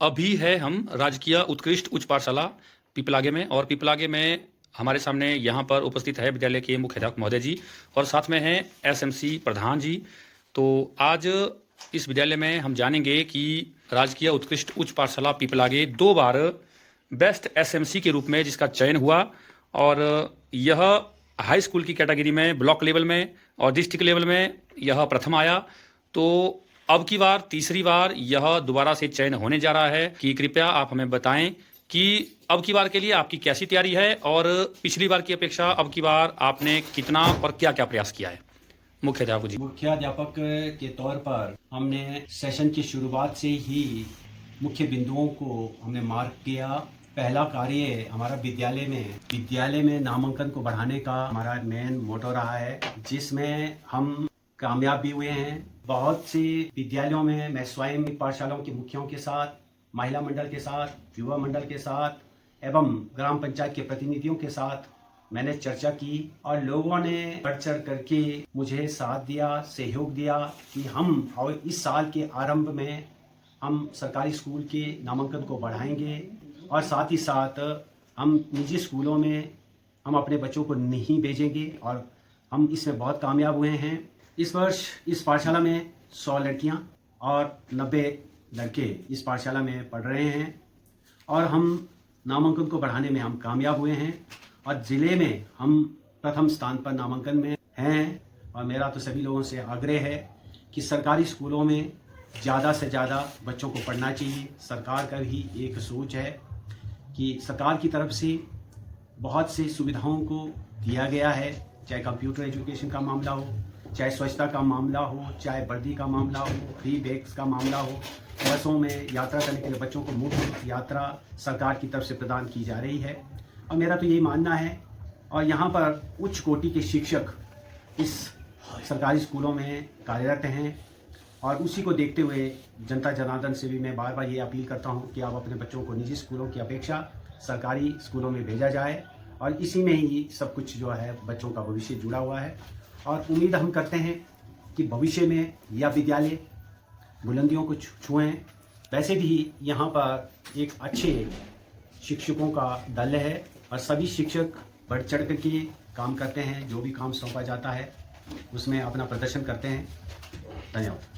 अभी है हम राजकीय उत्कृष्ट उच्च पाठशाला पिपलागे में, और पिपलागे में हमारे सामने यहाँ पर उपस्थित है विद्यालय के मुख्याध्यापक महोदय जी, और साथ में हैं एसएमसी प्रधान जी। तो आज इस विद्यालय में हम जानेंगे कि राजकीय उत्कृष्ट उच्च पाठशाला पिपलागे 2 बार बेस्ट एसएमसी के रूप में जिसका चयन हुआ, और यह हाई स्कूल की कैटेगरी में ब्लॉक लेवल में और डिस्ट्रिक्ट लेवल में यह प्रथम आया। तो अब की बार तीसरी बार यह दोबारा से चयन होने जा रहा है। कि कृपया आप हमें बताएं कि अब की बार के लिए आपकी कैसी तैयारी है, और पिछली बार की अपेक्षा अब की बार आपने कितना और क्या क्या प्रयास किया है। मुख्याध्यापक जी। मुख्याध्यापक के तौर पर हमने सेशन की शुरुआत से ही मुख्य बिंदुओं को हमने मार्क किया। पहला कार्य हमारा विद्यालय में नामांकन को बढ़ाने का हमारा मेन मोटो रहा है, जिसमें हम कामयाब भी हुए हैं। बहुत से विद्यालयों में मैं स्वयं पाठशालाओं के मुखियों के साथ, महिला मंडल के साथ, युवा मंडल के साथ एवं ग्राम पंचायत के प्रतिनिधियों के साथ मैंने चर्चा की, और लोगों ने बढ़ चढ़ करके मुझे साथ दिया, सहयोग दिया कि हम और इस साल के आरंभ में हम सरकारी स्कूल के नामांकन को बढ़ाएंगे, और साथ ही साथ हम निजी स्कूलों में हम अपने बच्चों को नहीं भेजेंगे, और हम इसमें बहुत कामयाब हुए हैं। इस वर्ष इस पाठशाला में 100 लड़कियां और 90 लड़के इस पाठशाला में पढ़ रहे हैं, और हम नामांकन को बढ़ाने में हम कामयाब हुए हैं, और ज़िले में हम प्रथम स्थान पर नामांकन में हैं। और मेरा तो सभी लोगों से आग्रह है कि सरकारी स्कूलों में ज़्यादा से ज़्यादा बच्चों को पढ़ना चाहिए। सरकार का भी एक सोच है कि सरकार की तरफ से बहुत सी सुविधाओं को दिया गया है, चाहे कंप्यूटर एजुकेशन का मामला हो, चाहे स्वच्छता का मामला हो, चाहे वर्दी का मामला हो, फ्री बैग्स का मामला हो। बसों में यात्रा करने के लिए बच्चों को मुफ्त यात्रा सरकार की तरफ से प्रदान की जा रही है, और मेरा तो यही मानना है। और यहाँ पर उच्च कोटि के शिक्षक इस सरकारी स्कूलों में कार्यरत हैं, और उसी को देखते हुए जनता जनार्दन से भी मैं बार बार ये अपील करता हूँ कि आप अपने बच्चों को निजी स्कूलों की अपेक्षा सरकारी स्कूलों में भेजा जाए, और इसी में ही सब कुछ जो है बच्चों का भविष्य जुड़ा हुआ है। और उम्मीद हम करते हैं कि भविष्य में यह विद्यालय बुलंदियों को छुएं। वैसे भी यहाँ पर एक अच्छे शिक्षकों का दल है, और सभी शिक्षक बढ़ चढ़ कर के काम करते हैं। जो भी काम सौंपा जाता है उसमें अपना प्रदर्शन करते हैं। धन्यवाद।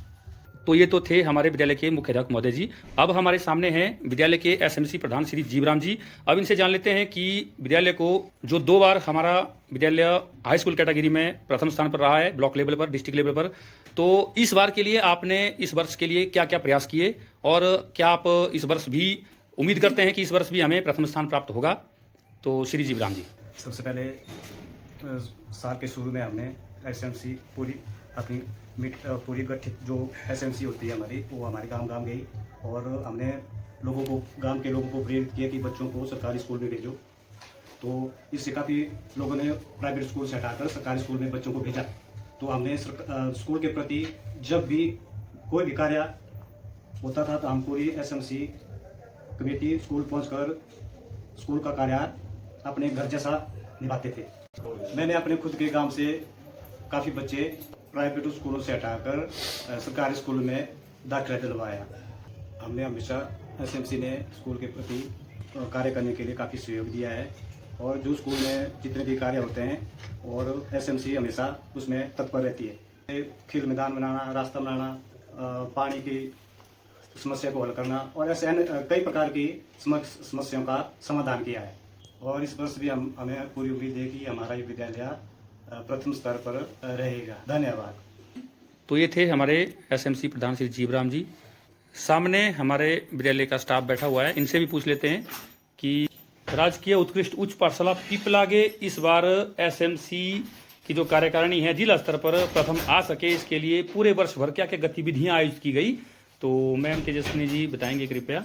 तो ये तो थे हमारे विद्यालय के मुख्याध्यापक महोदय जी। अब हमारे सामने हैं विद्यालय के एसएमसी प्रधान श्री जीवराम जी। अब इनसे जान लेते हैं कि विद्यालय को जो 2 बार हमारा विद्यालय हाई स्कूल कैटेगरी में प्रथम स्थान पर रहा है, ब्लॉक लेवल पर, डिस्ट्रिक्ट लेवल पर, तो इस बार के लिए आपने इस वर्ष के लिए क्या क्या प्रयास किए, और क्या आप इस वर्ष भी उम्मीद करते हैं कि इस वर्ष भी हमें प्रथम स्थान प्राप्त होगा। तो श्री जीवराम जी। सबसे पहले साल के शुरू में हमने एसएमसी पूरी अपनी पूरी गठित जो एसएमसी होती है हमारी, वो हमारे गांव गई, और हमने लोगों को, गांव के लोगों को प्रेरित किया कि बच्चों को सरकारी स्कूल में भेजो। तो इससे काफ़ी लोगों ने प्राइवेट स्कूल से हटाकर सरकारी स्कूल में बच्चों को भेजा। तो हमने स्कूल के प्रति जब भी कोई भी कार्य होता था तो हम पूरी एसएमसी कमेटी स्कूल पहुँचकर स्कूल का कार्य अपने घर जैसा निभाते थे। मैंने अपने खुद के गांव से काफ़ी बच्चे प्राइवेट स्कूलों से हटाकर सरकारी स्कूल में दाखिला दिलवाया। हमने हमेशा एसएमसी ने स्कूल के प्रति कार्य करने के लिए काफ़ी सहयोग दिया है, और जो स्कूल में जितने भी कार्य होते हैं और एसएमसी हमेशा उसमें तत्पर रहती है। खेल मैदान बनाना, रास्ता बनाना, पानी की समस्या को हल करना, और ऐसे अन्य कई प्रकार की समस्याओं का समाधान किया है। और इस वर्ष भी हमें पूरी उम्मीद है कि हमारा ये विद्यालय प्रथम स्तर पर रहेगा। धन्यवाद। तो ये थे हमारे एसएमसी प्रधान श्री जीवराम जी। सामने हमारे विद्यालय का स्टाफ बैठा हुआ है, इनसे भी पूछ लेते हैं कि राजकीय उत्कृष्ट उच्च पाठशाला पिपलागे इस बार एसएमसी की जो कार्यकारिणी है जिला स्तर पर प्रथम आ सके, इसके लिए पूरे वर्ष भर क्या क्या गतिविधियां आयोजित की गई। तो मैम तेजस्विनी जी बताएंगे कृपया।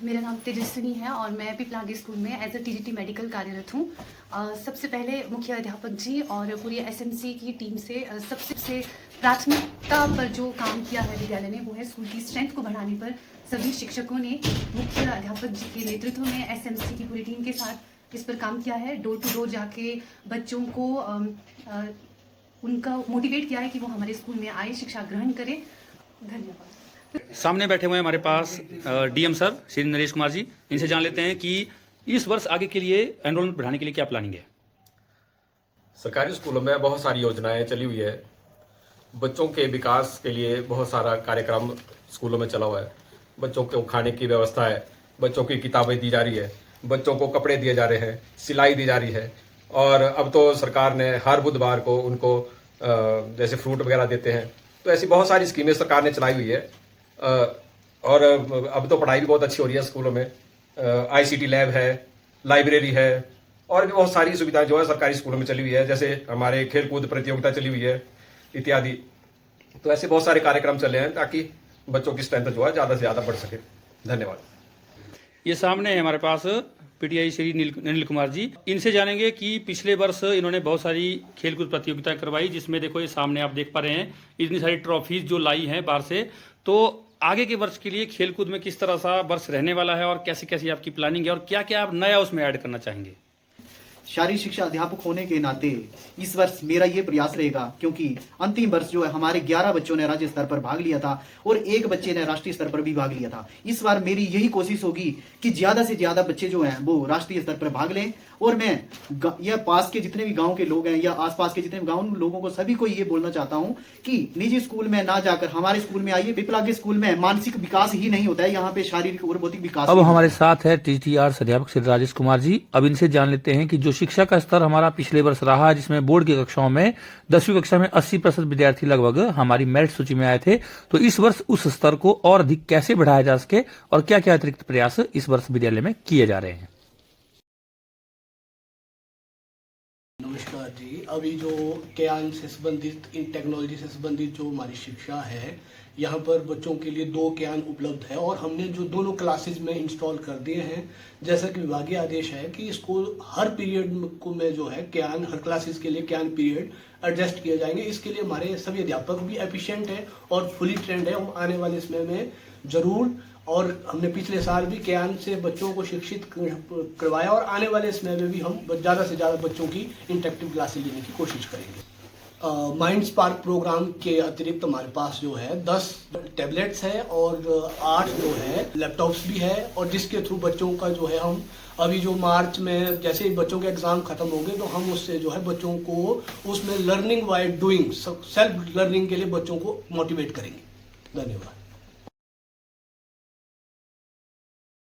मेरा नाम तेजस्विनी है, और मैं पिपलागे स्कूल में एज ए टीजीटी मेडिकल कार्यरत हूँ। सबसे पहले मुख्य अध्यापक जी और पूरी एसएमसी की टीम से सबसे प्राथमिकता पर जो काम किया है विद्यालय ने, वो है स्कूल की स्ट्रेंथ को बढ़ाने पर सभी शिक्षकों ने मुख्य अध्यापक जी के नेतृत्व में एसएमसी की पूरी टीम के साथ इस पर काम किया है। डोर टू डोर जाके बच्चों को उनका मोटिवेट किया है कि वो हमारे स्कूल में आए, शिक्षा ग्रहण करें। धन्यवाद। सामने बैठे हुए हैं हमारे पास डीएम सर श्री नरेश कुमार जी। इनसे जान लेते हैं कि इस वर्ष आगे के लिए एनरोलमेंट बढ़ाने के लिए क्या प्लानिंग है। सरकारी स्कूलों में बहुत सारी योजनाएं चली हुई है। बच्चों के विकास के लिए बहुत सारा कार्यक्रम स्कूलों में चला हुआ है। बच्चों को खाने की व्यवस्था है, बच्चों की किताबें दी जा रही है, बच्चों को कपड़े दिए जा रहे हैं, सिलाई दी जा रही है। और अब तो सरकार ने हर बुधवार को उनको जैसे फ्रूट वगैरह देते हैं। तो ऐसी बहुत सारी स्कीमें सरकार ने चलाई हुई है। और अब तो पढ़ाई भी बहुत अच्छी हो रही है स्कूलों में। ICT लैब है, लाइब्रेरी है और भी बहुत सारी सुविधाएं जो है सरकारी स्कूलों में चली हुई है। जैसे हमारे खेलकूद प्रतियोगिता चली हुई है इत्यादि। तो ऐसे बहुत सारे कार्यक्रम चले हैं ताकि बच्चों की स्ट्रेंथ जो है ज़्यादा से ज़्यादा बढ़ सके। धन्यवाद। ये सामने है हमारे पास PTI श्री अनिल कुमार जी। इनसे जानेंगे कि पिछले वर्ष इन्होंने बहुत सारी खेलकूद प्रतियोगिताएं करवाई, जिसमें देखो ये सामने आप देख पा रहे हैं इतनी सारी ट्रॉफीज जो लाई हैं बाहर से। तो आगे के वर्ष के लिए खेलकूद में किस तरह सा वर्ष रहने वाला है और कैसी कैसी आपकी प्लानिंग है और क्या क्या आप नया उसमें ऐड करना चाहेंगे। शारीरिक शिक्षा अध्यापक होने के नाते इस वर्ष मेरा ये प्रयास रहेगा, क्योंकि अंतिम वर्ष जो है हमारे 11 बच्चों ने राज्य स्तर पर भाग लिया था और एक बच्चे ने राष्ट्रीय स्तर पर भी भाग लिया था। इस बार मेरी यही कोशिश होगी कि ज्यादा से ज्यादा बच्चे जो हैं वो राष्ट्रीय स्तर पर भाग लें। और मैं यह पास के जितने भी गांव के लोग हैं या आसपास के जितने भी गांव लोगों को सभी को ये बोलना चाहता हूं कि निजी स्कूल में ना जाकर हमारे स्कूल में आइए। पिपलागे स्कूल में मानसिक विकास ही नहीं होता है, यहाँ पे शारीरिक और भौतिक विकास। अब हमारे साथ है TTR अध्यापक श्री राजेश कुमार जी। अब इनसे जान लेते हैं कि जो शिक्षा का स्तर हमारा पिछले वर्ष रहा, जिसमें बोर्ड की कक्षाओं में 10वीं कक्षा में 80% विद्यार्थी लगभग हमारी मेरिट सूची में आए थे, तो इस वर्ष उस स्तर को और अधिक कैसे बढ़ाया जा सके और क्या क्या अतिरिक्त प्रयास इस वर्ष विद्यालय में किए जा रहे हैं। नमस्कार जी। अभी जो ज्ञान से संबंधित इन टेक्नोलॉजी से संबंधित जो हमारी शिक्षा है, यहाँ पर बच्चों के लिए 2 ज्ञान उपलब्ध है और हमने जो दोनों क्लासेज में इंस्टॉल कर दिए हैं। जैसा कि विभागीय आदेश है कि स्कूल हर पीरियड को में जो है ज्ञान, हर क्लासेज के लिए ज्ञान पीरियड एडजस्ट किए जाएंगे। इसके लिए हमारे सभी अध्यापक भी एफिशिएंट है और फुली ट्रेंड है। हम आने वाले समय में जरूर, और हमने पिछले साल भी ज्ञान से बच्चों को शिक्षित करवाया और आने वाले समय में भी हम ज़्यादा से ज़्यादा बच्चों की इंटरेक्टिव क्लासेस लेने की कोशिश करेंगे। माइंड स्पार्क प्रोग्राम के अतिरिक्त हमारे पास जो है 10 टैबलेट्स है और 8 जो है लैपटॉप्स भी है, और जिसके थ्रू बच्चों का जो है हम अभी जो मार्च में जैसे ही बच्चों के एग्जाम खत्म होंगे तो हम उससे जो है बच्चों को उसमें learning by doing, self learning के लिए बच्चों को मोटिवेट करेंगे। धन्यवाद।